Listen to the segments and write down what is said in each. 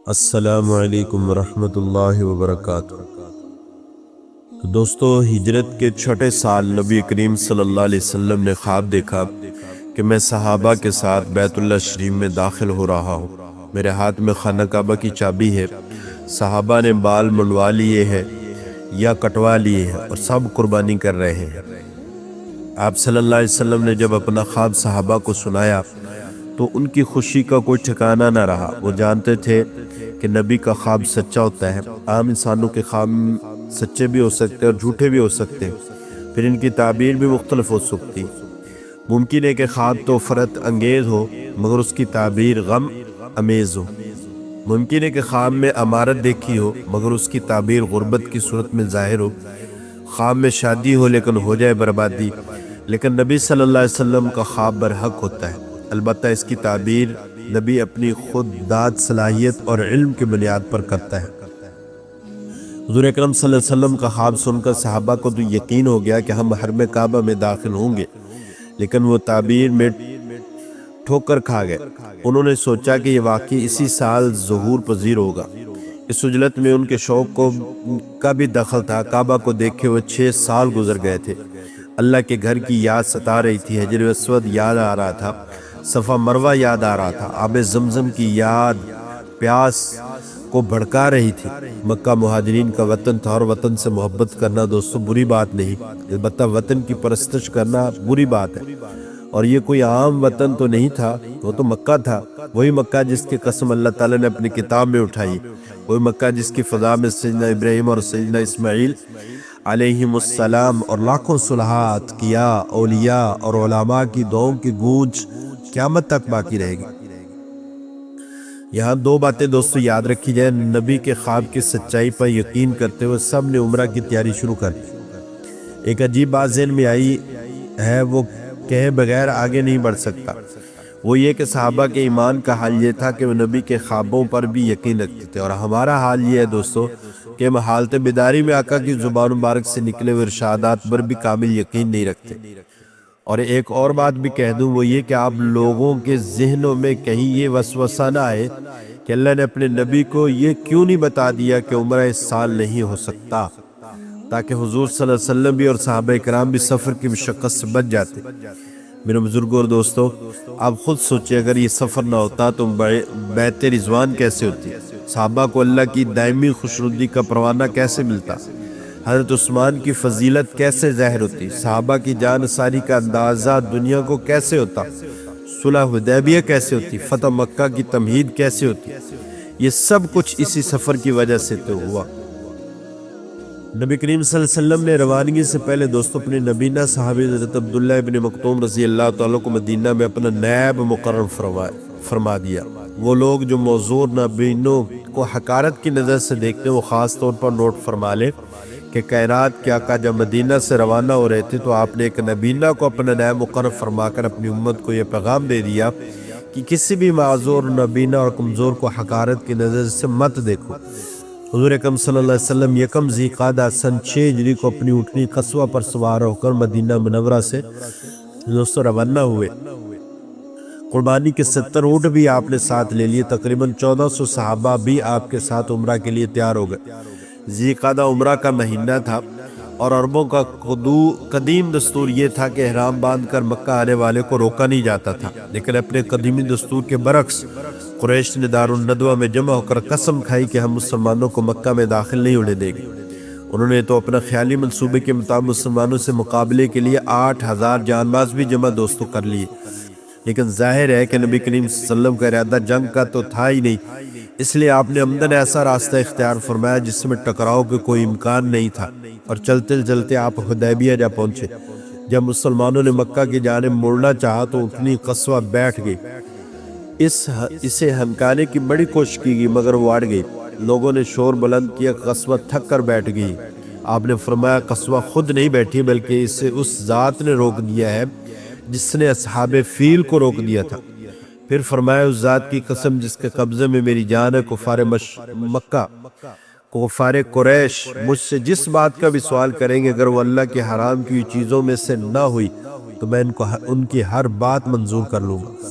السلام علیکم ورحمۃ اللہ وبرکاتہ۔ تو دوستو، ہجرت کے چھٹے سال نبی کریم صلی اللہ علیہ وسلم نے خواب دیکھا کہ میں صحابہ کے ساتھ بیت اللہ شریف میں داخل ہو رہا ہوں۔ میرے ہاتھ میں خانہ کعبہ کی چابی ہے۔ صحابہ نے بال منڈوا لیے ہیں یا کٹوا لیے ہیں اور سب قربانی کر رہے ہیں۔ آپ صلی اللہ علیہ وسلم نے جب اپنا خواب صحابہ کو سنایا تو ان کی خوشی کا کوئی ٹھکانہ نہ رہا۔ وہ جانتے تھے کہ نبی کا خواب سچا ہوتا ہے۔ عام انسانوں کے خواب سچے بھی ہو سکتے اور جھوٹے بھی ہو سکتے، پھر ان کی تعبیر بھی مختلف ہو سکتی۔ ممکن ہے کہ خواب تو فرحت انگیز ہو مگر اس کی تعبیر غم امیز ہو۔ ممکن ہے کہ خواب میں عمارت دیکھی ہو مگر اس کی تعبیر غربت کی صورت میں ظاہر ہو۔ خواب میں شادی ہو لیکن ہو جائے بربادی۔ لیکن نبی صلی اللہ علیہ وسلم کا خواب برحق ہوتا ہے، البتہ اس کی تعبیر نبی اپنی خود داد صلاحیت اور علم کی بنیاد پر کرتا ہے۔ حضور اکرم صلی اللہ علیہ وسلم کا خواب سن کر صحابہ کو تو یقین ہو گیا کہ ہم حرم کعبہ میں داخل ہوں گے، لیکن وہ تعبیر میں ٹھوکر کھا گئے۔ انہوں نے سوچا کہ یہ واقعی اسی سال ظہور پذیر ہوگا۔ اس عجلت میں ان کے شوق کا بھی دخل تھا۔ کعبہ کو دیکھے ہوئے 6 سال گزر گئے تھے۔ اللہ کے گھر کی یاد ستا رہی تھی، حجر اسود یاد آ رہا تھا، صفا مروہ یاد آ رہا تھا، آب زمزم کی یاد پیاس کو بھڑکا رہی تھی۔ مکہ مہاجرین کا وطن تھا اور وطن سے محبت کرنا دوستو بری بات نہیں، البتہ وطن کی پرستش کرنا بری بات ہے۔ اور یہ کوئی عام وطن تو نہیں تھا، وہ تو مکہ تھا، وہی مکہ جس کی قسم اللہ تعالیٰ نے اپنی کتاب میں اٹھائی، وہی مکہ جس کی فضا میں سیدنا ابراہیم اور سیدنا اسماعیل علیہم السلام اور لاکھوں صلحات کیا اولیاء اور علماء کی دعاؤں کی گونج قیامت تک باقی رہے گی۔ یہاں 2 باتیں دوستو یاد رکھی جائیں۔ نبی کے خواب کی سچائی پر یقین کرتے ہوئے سب نے عمرہ کی تیاری شروع کر دی۔ ایک عجیب بات ذہن میں آئی ہے، وہ کہے بغیر آگے نہیں بڑھ سکتا۔ وہ یہ کہ صحابہ کے ایمان کا حال یہ تھا کہ وہ نبی کے خوابوں پر بھی یقین رکھتے تھے، اور ہمارا حال یہ ہے دوستو کہ ہم حالت بیداری میں آقا کی زبان مبارک سے نکلے ہوئے ارشادات پر بھی کامل یقین نہیں رکھتے۔ اور ایک اور بات بھی کہہ دوں، وہ یہ کہ آپ لوگوں کے ذہنوں میں کہیں یہ وسوسہ نہ آئے کہ اللہ نے اپنے نبی کو یہ کیوں نہیں بتا دیا کہ عمرہ اس سال نہیں ہو سکتا، تاکہ حضور صلی اللہ علیہ وسلم بھی اور صحابہ کرام بھی سفر کی مشقت سے بچ جاتے۔ میرے بزرگوں اور دوستو، آپ خود سوچیں اگر یہ سفر نہ ہوتا تو بیت رضوان کیسے ہوتی، صحابہ کو اللہ کی دائمی خوشنودی کا پروانہ کیسے ملتا، حضرت عثمان کی فضیلت کیسے ظاہر ہوتی، صحابہ کی جان ساری کا اندازہ دنیا کو کیسے ہوتا، صلح حدیبیہ کیسے ہوتی، فتح مکہ کی تمہید کیسے ہوتی۔ یہ سب کچھ اسی سفر کی وجہ سے تو ہوا۔ نبی کریم صلی اللہ علیہ وسلم نے روانگی سے پہلے دوستو اپنے نبینہ صحابی حضرت عبداللہ ابن مکتوم رضی اللہ تعالیٰ کو مدینہ میں اپنا نائب مقرر فرما دیا۔ وہ لوگ جو معذور نبینوں کو حقارت کی نظر سے دیکھتے ہیں، وہ خاص طور پر نوٹ فرما لیں کہ کائنات کے آقا جب مدینہ سے روانہ ہو رہے تھے تو آپ نے ایک نبینہ کو اپنا نائب مقرر فرما کر اپنی امت کو یہ پیغام دے دیا کہ کسی بھی معذور نبینہ اور کمزور کو حقارت کی نظر سے مت دیکھو۔ حضور اکرم صلی اللہ علیہ وسلم یکم ذی قعدہ سن 6 ہجری کو اپنی اونٹنی قصوہ پر سوار ہو کر مدینہ منورہ سے دوستو روانہ ہوئے۔ قربانی کے 70 اونٹ بھی آپ نے ساتھ لے لیے، تقریباً 1400 صحابہ بھی آپ کے ساتھ عمرہ کے لیے تیار ہو گئے۔ ذی قعدہ عمرہ کا مہینہ تھا اور عربوں کا قدیم دستور یہ تھا کہ احرام باندھ کر مکہ آنے والے کو روکا نہیں جاتا تھا، لیکن اپنے قدیمی دستور کے برعکس قریش نے دار الندوہ میں جمع ہو کر قسم کھائی کہ ہم مسلمانوں کو مکہ میں داخل نہیں ہونے دیں گے۔ انہوں نے تو اپنا خیالی منصوبے کے مطابق مسلمانوں سے مقابلے کے لیے 8000 جان باز بھی جمع دوستو کر لیے، لیکن ظاہر ہے کہ نبی کریم صلی اللہ علیہ وسلم کا ارادہ جنگ کا تو تھا ہی نہیں، اس لیے آپ نے عمدن ایسا راستہ اختیار فرمایا جس میں ٹکراؤ کے کوئی امکان نہیں تھا، اور چلتے چلتے آپ حدیبیہ جا پہنچے۔ جب مسلمانوں نے مکہ کی جانب مڑنا چاہا تو اونٹنی قصوہ بیٹھ گئی۔ اسے ہمکانے کی بڑی کوشش کی گئی مگر وہ اڑ گئی۔ لوگوں نے شور بلند کیا، قصوہ تھک کر بیٹھ گئی۔ آپ نے فرمایا قصوہ خود نہیں بیٹھی بلکہ اسے اس ذات نے روک دیا ہے جس نے اصحاب فیل کو روک دیا تھا۔ پھر فرمایا اس ذات کی قسم جس کے قبضے میں میری جان ہے، کفار مکہ کفار قریش مجھ سے جس بات کا بھی سوال کریں گے، اگر وہ اللہ کے حرام کی چیزوں میں سے نہ ہوئی تو میں ان کی ہر بات منظور کر لوں گا۔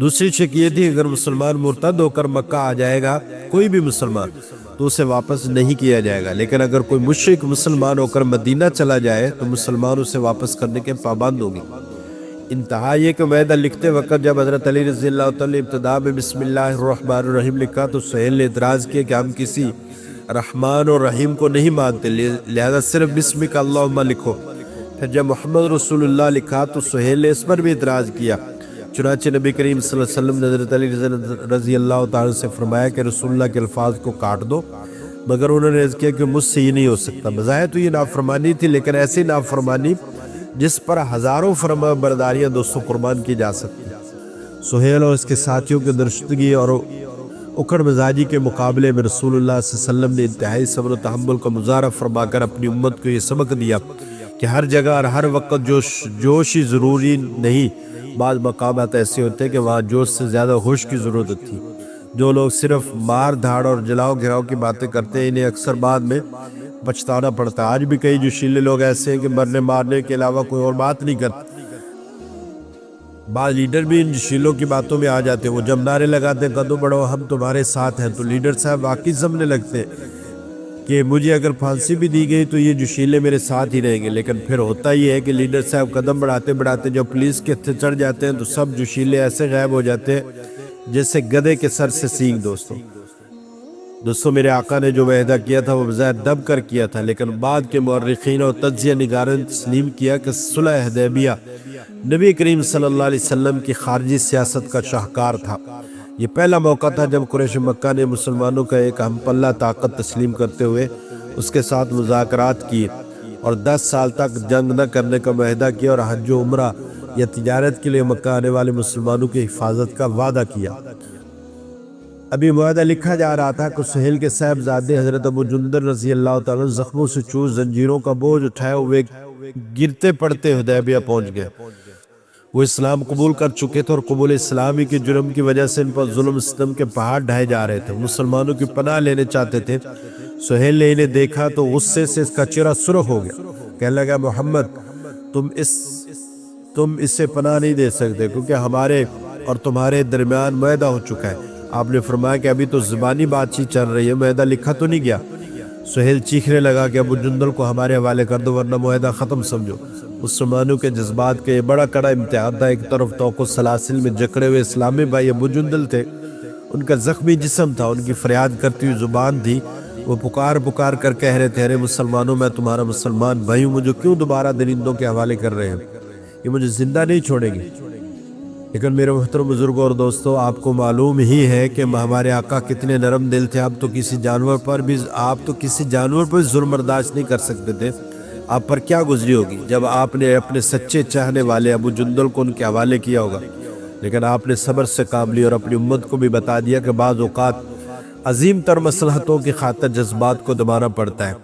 دوسری شک یہ تھی اگر مسلمان مرتد ہو کر مکہ آ جائے گا کوئی بھی مسلمان تو اسے واپس نہیں کیا جائے گا، لیکن اگر کوئی مشرک مسلمان ہو کر مدینہ چلا جائے تو مسلمان اسے واپس کرنے کے پابند ہوگی۔ انتہا یہ کہ معاہدہ لکھتے وقت جب حضرت علی رضی اللہ تعالی ابتدا میں بسم اللہ الرحمن الرحیم لکھا تو سہیل نے اعتراض کیا کہ ہم کسی رحمان اور رحیم کو نہیں مانتے، لہذا صرف بسمک اللہم لکھو۔ پھر جب محمد رسول اللہ لکھا تو سہیل نے اس پر بھی اعتراض کیا، چنانچہ نبی کریم صلی اللہ علیہ وسلم نے حضرت علی رضی اللہ تعالی سے فرمایا کہ رسول اللہ کے الفاظ کو کاٹ دو، مگر انہوں نے عرض کیا کہ مجھ سے یہ نہیں ہو سکتا۔ بظاہر تو یہ نافرمانی تھی، لیکن ایسی نافرمانی جس پر ہزاروں فرما برداریاں دوستوں قربان کی جا سکتی۔ سہیل اور اس کے ساتھیوں کی درشتگی اور اکڑ مزاجی کے مقابلے میں رسول اللہ صلی اللہ علیہ وسلم نے انتہائی صبر و تحمل کا مظاہرہ فرما کر اپنی امت کو یہ سبق دیا کہ ہر جگہ اور ہر وقت جوش ہی ضروری نہیں، بعض مقامات ایسے ہوتے ہیں کہ وہاں جوش سے زیادہ ہوش کی ضرورت تھی۔ جو لوگ صرف مار دھاڑ اور جلاؤ گھراؤ کی باتیں کرتے ہیں انہیں اکثر بعد میں پچھتانا پڑتا ہے۔ آج بھی کئی جوشیلے لوگ ایسے ہیں کہ مرنے مارنے کے علاوہ کوئی اور بات نہیں کرتے۔ بعض لیڈر بھی ان جوشیلوں کی باتوں میں آ جاتے ہیں، وہ جب نعرے لگاتے ہیں قدم بڑھو ہم تمہارے ساتھ ہیں، تو لیڈر صاحب واقعی سمجھنے لگتے ہیں کہ مجھے اگر پھانسی بھی دی گئی تو یہ جوشیلے میرے ساتھ ہی رہیں گے، لیکن پھر ہوتا یہ ہے کہ لیڈر صاحب قدم بڑھاتے بڑھاتے جب پولیس کے ہتھے چڑھ جاتے ہیں تو سب جوشیلے ایسے غائب ہو جاتے ہیں جیسے گدھے کے سر سے سینگ۔ دوستوں میرے آقا نے جو معاہدہ کیا تھا وہ بظاہر دب کر کیا تھا، لیکن بعد کے مورخین اور تجزیہ نگاروں نے تسلیم کیا کہ صلح حدیبیہ نبی کریم صلی اللہ علیہ وسلم کی خارجی سیاست کا شاہکار تھا۔ یہ پہلا موقع تھا جب قریش مکہ نے مسلمانوں کا ایک ہم پلہ طاقت تسلیم کرتے ہوئے اس کے ساتھ مذاکرات کیے اور 10 سال تک جنگ نہ کرنے کا معاہدہ کیا اور حج و عمرہ یا تجارت کے لیے مکہ آنے والے مسلمانوں کی حفاظت کا وعدہ کیا۔ ابھی معاہدہ لکھا جا رہا تھا کہ سہیل کے صاحبزادے حضرت ابو جندل رضی اللہ تعالیٰ زخموں سے چور زنجیروں کا بوجھ اٹھائے ہوئے گرتے پڑتے حدیبیہ پہنچ گئے۔ وہ اسلام قبول کر چکے تھے اور قبول اسلامی کے جرم کی وجہ سے ان پر ظلم ستم کے پہاڑ ڈھائے جا رہے تھے، مسلمانوں کی پناہ لینے چاہتے تھے۔ سہیل نے انہیں دیکھا تو غصے سے اس کا چہرہ سرخ ہو گیا، کہنے لگا محمد تم اس سے پناہ نہیں دے سکتے کیونکہ ہمارے اور تمہارے درمیان معاہدہ ہو چکا ہے۔ آپ نے فرمایا کہ ابھی تو زبانی بات چیت چل رہی ہے، معاہدہ لکھا تو نہیں گیا۔ سہیل چیخنے لگا کہ ابو جندل کو ہمارے حوالے کر دو ورنہ معاہدہ ختم سمجھو۔ مسلمانوں کے جذبات کا یہ بڑا کڑا امتحان تھا۔ ایک طرف توق و سلاسل میں جکڑے ہوئے اسلامی بھائی ابو جندل تھے، ان کا زخمی جسم تھا، ان کی فریاد کرتی ہوئی زبان تھی، وہ پکار کر کہہ رہے تھے، ارے مسلمانوں میں تمہارا مسلمان بھائی ہوں، مجھے کیوں دوبارہ درندوں کے حوالے کر رہے ہیں، یہ مجھے زندہ نہیں چھوڑیں گے۔ لیکن میرے محترم بزرگوں اور دوستوں، آپ کو معلوم ہی ہے کہ ہمارے آقا کتنے نرم دل تھے۔ آپ تو کسی جانور پر ظلم برداشت نہیں کر سکتے تھے، آپ پر کیا گزری ہوگی جب آپ نے اپنے سچے چاہنے والے ابو جندل کو ان کے حوالے کیا ہوگا۔ لیکن آپ نے صبر سے کام لیا اور اپنی امت کو بھی بتا دیا کہ بعض اوقات عظیم تر مصلحتوں کی خاطر جذبات کو دبانا پڑتا ہے۔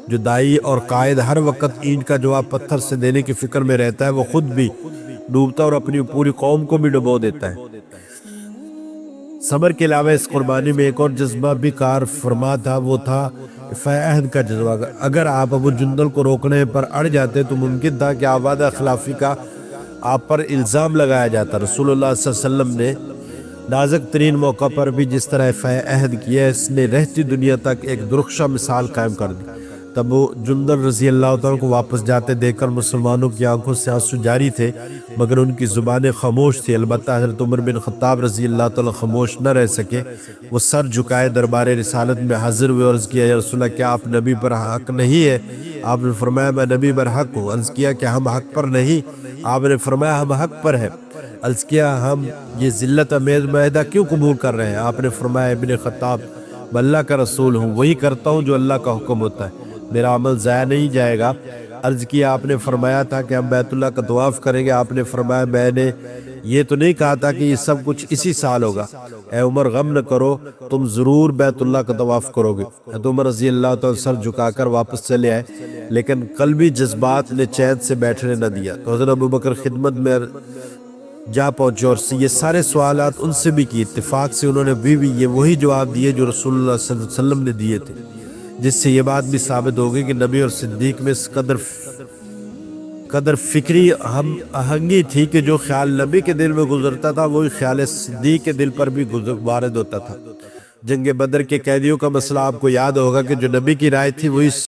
جو دائی اور قائد ہر وقت اینٹ کا جواب پتھر سے دینے کی فکر میں رہتا ہے، وہ خود بھی ڈوبتا اور اپنی پوری قوم کو بھی ڈبو دیتا ہے۔ صبر کے علاوہ اس قربانی میں ایک اور جذبہ بھی کار فرما تھا، وہ تھا فہ عہد کا جذبہ۔ اگر آپ ابو جندل کو روکنے پر اڑ جاتے تو ممکن تھا کہ وعدہ خلافی کا آپ پر الزام لگایا جاتا۔ رسول اللہ صلی اللہ علیہ وسلم نے نازک ترین موقع پر بھی جس طرح فہ عہد کیا، اس نے رہتی دنیا تک ایک درخشاں مثال قائم کر دی۔ تب وہ جندل رضی اللہ تعالیٰ کو واپس جاتے دیکھ کر مسلمانوں کی آنکھوں سے آنسو جاری تھے، مگر ان کی زبانیں خاموش تھی۔ البتہ حضرت عمر بن خطاب رضی اللہ تعالیٰ خاموش نہ رہ سکے، وہ سر جھکائے دربار رسالت میں حاضر ہوئے، عرض کیا یا رسول اللہ کیا آپ نبی پر حق نہیں ہے؟ آپ نے فرمایا میں نبی پر حق ہوں۔ عرض کیا کہ ہم حق پر نہیں؟ آپ نے فرمایا ہم حق پر ہیں۔ عرض کیا ہم یہ ذلت امیز معاہدہ کیوں قبول کر رہے ہیں؟ آپ نے فرمایا ابن خطاب میں اللہ کا رسول ہوں، وہی کرتا ہوں جو اللہ کا حکم ہوتا ہے، میرا عمل ضائع نہیں جائے گا۔ عرض کیا آپ نے فرمایا تھا کہ ہم بیت اللہ کا طواف کریں گے، آپ نے فرمایا میں نے یہ تو نہیں کہا تھا کہ یہ سب کچھ اسی سال ہوگا۔ اے عمر غم نہ کرو، تم ضرور بیت اللہ کا طواف کرو گے۔ حضرت عمر رضی اللہ تعالیٰ سر جھکا کر واپس چلے آئے، لیکن قلبی جذبات نے چین سے بیٹھنے نہ دیا۔ تو حضرت ابوبکر خدمت میں جا پہنچے اور یہ سارے سوالات ان سے بھی کی۔ اتفاق سے انہوں نے بھی یہ وہی جواب دیے جو رسول اللہ صلی اللہ علیہ وسلم نے دیے تھے، جس سے یہ بات بھی ثابت ہوگی کہ نبی اور صدیق میں اس قدر فکری ہم آہنگی تھی کہ جو خیال نبی کے دل میں گزرتا تھا وہی خیال صدیق کے دل پر بھی وارد ہوتا تھا۔ جنگ بدر کے قیدیوں کا مسئلہ آپ کو یاد ہوگا کہ جو نبی کی رائے تھی وہی